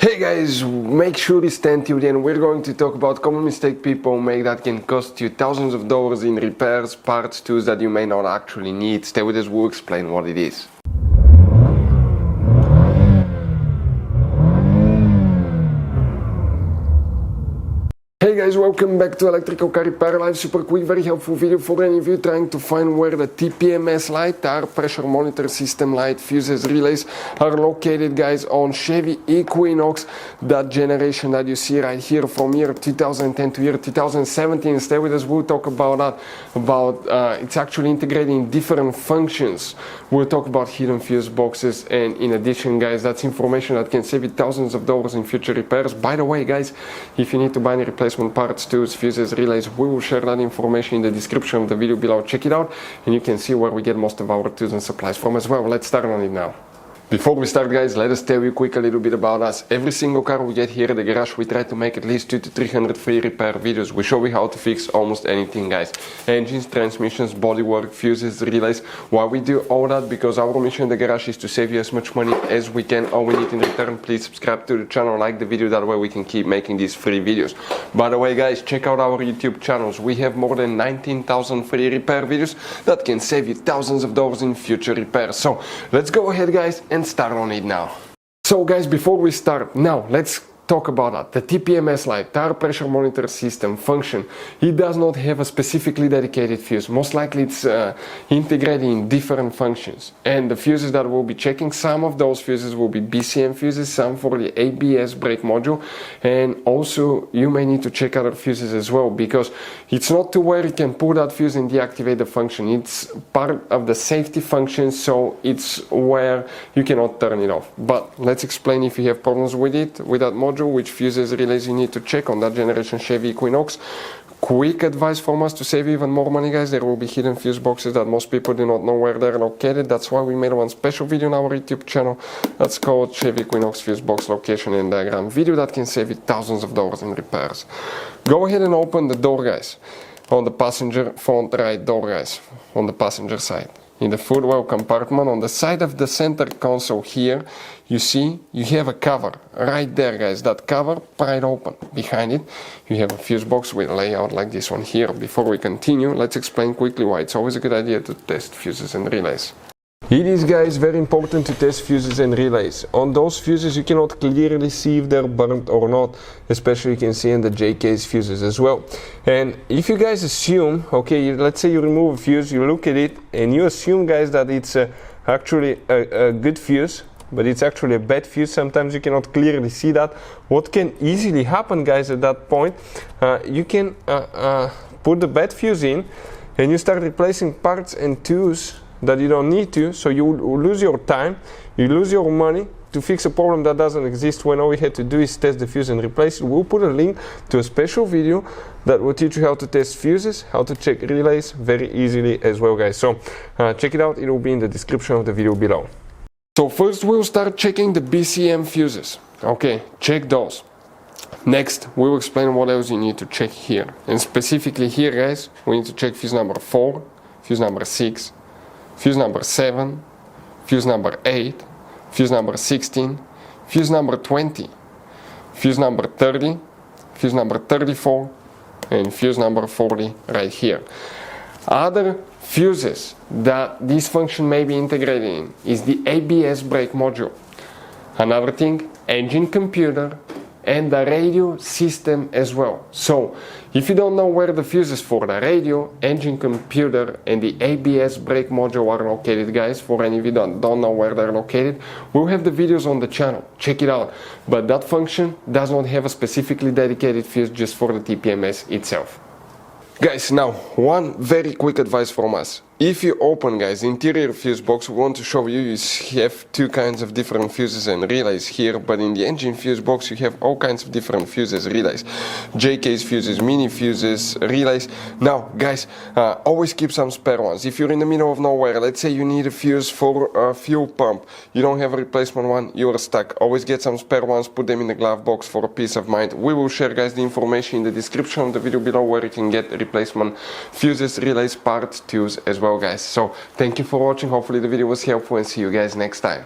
Hey guys, make sure you stand till the end. We're going to talk about common mistake people make that can cost you thousands of dollars in repairs, parts, tools that you may not actually need. Stay with us, we'll explain what it is. Hey guys, welcome back to Electrical Car Repair Live. Super quick, very helpful video for any of you trying to find where the TPMS light, tire pressure monitor system light, fuses, relays are located, guys, on Chevy Equinox, that generation that you see right here from year 2010 to year 2017. Stay with us, we'll talk about that, it's actually integrating different functions. We'll talk about hidden fuse boxes, and in addition, guys, that's information that can save you thousands of dollars in future repairs. By the way, guys, if you need to buy any replacement parts, tools, fuses, relays, we will share that information in the description of the video below. Check it out and you can see where we get most of our tools and supplies from as well. Let's start on it now. Before we start, guys, let us tell you quick a little bit about us. Every single car we get here at the garage, we try to make at least 200 to 300 free repair videos. We show you how to fix almost anything, guys. Engines, transmissions, bodywork, fuses, relays. Why we do all that? Because our mission in the garage is to save you as much money as we can. All we need in return, please subscribe to the channel, like the video, that way we can keep making these free videos. By the way, guys, check out our YouTube channels. We have more than 19,000 free repair videos that can save you thousands of dollars in future repairs. So let's go ahead, guys, and start on it now. So guys, before we start, now let's talk about that. The TPMS light, tire pressure monitor system function, it does not have a specifically dedicated fuse. Most likely it's integrated in different functions, and the fuses that we'll be checking, some of those fuses will be BCM fuses, some for the ABS brake module, and also you may need to check other fuses as well, because it's not to where you can pull that fuse and deactivate the function. It's part of the safety function, so it's where you cannot turn it off. But let's explain if you have problems with it, with that module, which fuses, relays you need to check on that generation Chevy Equinox. Quick advice from us to save even more money, guys: there will be hidden fuse boxes that most people do not know where they're located. That's why we made one special video on our YouTube channel that's called Chevy Equinox Fuse Box Location and Diagram video that can save you thousands of dollars in repairs. Go ahead and open the door, guys, on the passenger front right door, guys, on the passenger side. In the footwell compartment, on the side of the center console here, you see you have a cover right there, guys. That cover pried open. Behind it you have a fuse box with a layout like this one here. Before we continue, let's explain quickly why it's always a good idea to test fuses and relays. It is, guys, very important to test fuses and relays. On those fuses you cannot clearly see if they're burnt or not, especially you can see in the J-case fuses as well. And if you guys assume, okay, let's say you remove a fuse, you look at it and you assume, guys, that it's actually a good fuse, but it's actually a bad fuse, sometimes you cannot clearly see that. What can easily happen, guys, at that point, you can put the bad fuse in and you start replacing parts and tools that you don't need to, so you lose your time, you lose your money to fix a problem that doesn't exist, when all we had to do is test the fuse and replace it. We'll put a link to a special video that will teach you how to test fuses, how to check relays very easily as well, guys. So check it out, it will be in the description of the video below. So first we'll start checking the BCM fuses. Okay, check those. Next, we will explain what else you need to check here. And specifically here, guys, we need to check fuse number 4, fuse number 6, fuse number 7, fuse number 8, fuse number 16, fuse number 20, fuse number 30, fuse number 34, and fuse number 40 right here. Other fuses that this function may be integrated in is the ABS brake module. Another thing, engine computer, and the radio system as well. So if you don't know where the fuses for the radio, engine computer, and the ABS brake module are located, guys, for any of you that don't know where they're located, we'll have the videos on the channel, check it out. But that function does not have a specifically dedicated fuse just for the TPMS itself. Guys, now one very quick advice from us. If you open, guys, interior fuse box, we want to show you have two kinds of different fuses and relays here, but in the engine fuse box you have all kinds of different fuses, relays, J-case fuses, mini fuses, relays. Now, guys, always keep some spare ones. If you're in the middle of nowhere, let's say you need a fuse for a fuel pump, you don't have a replacement one, you are stuck. Always get some spare ones, put them in the glove box for a peace of mind. We will share, guys, the information in the description of the video below where you can get replacement fuses, relays, parts, tools as well, guys. So thank you for watching, hopefully the video was helpful, and see you guys next time.